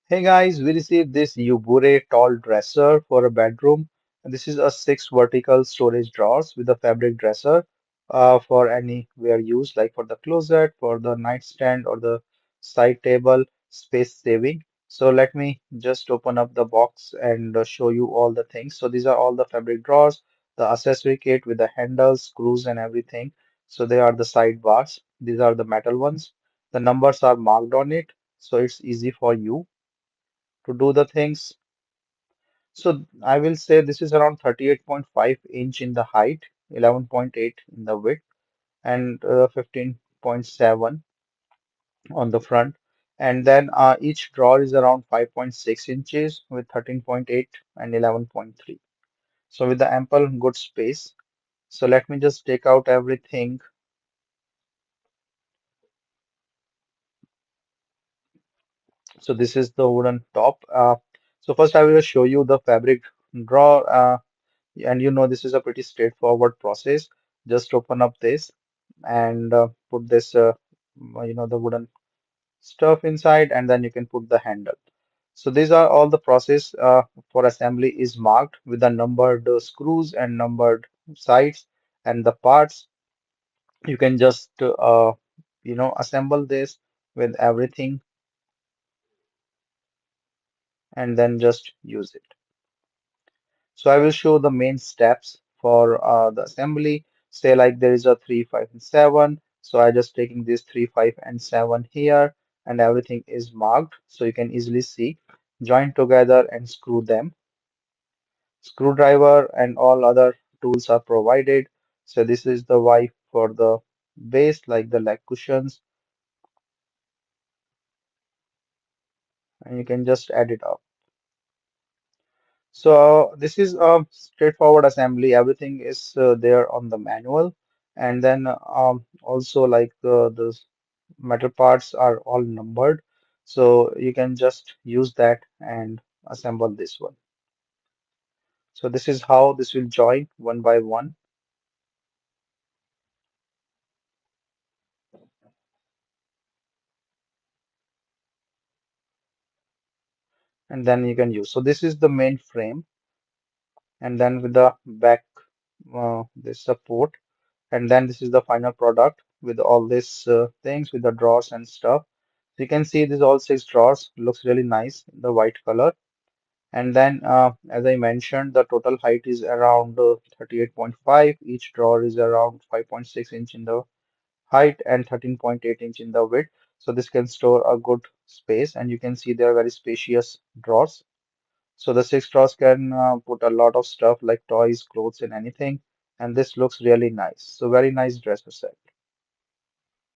Hey guys, we received this Yoobure tall dresser for a bedroom. And this is a six vertical storage drawers with a fabric dresser for anywhere use, like for the closet, for the nightstand, or the side table, space saving. So let me just open up the box and show you all the things. So these are all the fabric drawers, the accessory kit with the handles, screws, and everything. So they are the side bars. These are the metal ones. The numbers are marked on it, so it's easy for you to do the things. So I will say this is around 38.5 inch in the height, 11.8 in the width, and 15.7 on the front. And then each drawer is around 5.6 inches with 13.8 and 11.3. So with the ample good space. So let me just take out everything. So this is the wooden top. So first I will show you the fabric drawer. And you know this is a pretty straightforward process. Just open up this and put this the wooden stuff inside, and then you can put the handle. So these are all the process for assembly is marked with the numbered screws and numbered sides and the parts. You can just assemble this with everything and then just use it. So I will show the main steps for the assembly. Say like there is a 3, 5, and 7. So I just taking this 3, 5, and 7 here, and everything is marked so you can easily see. Join together and screw them. Screwdriver and all other tools are provided. So this is the Y for the base, like the leg cushions, and you can just add it up. So this is a straightforward assembly. Everything is there on the manual, and then also like the metal parts are all numbered, so you can just use that and assemble this one. So this is how this will join one by one, and then you can use. So this is the main frame, and then with the back this support, and then this is the final product with all these things with the drawers and stuff. So you can see these all six drawers looks really nice in the white color. And then, as I mentioned, the total height is around 38.5. Each drawer is around 5.6 inch in the height and 13.8 inch in the width. So this can store a good space, and you can see they are very spacious drawers. So the six drawers can put a lot of stuff like toys, clothes, and anything. And this looks really nice. So very nice dresser set.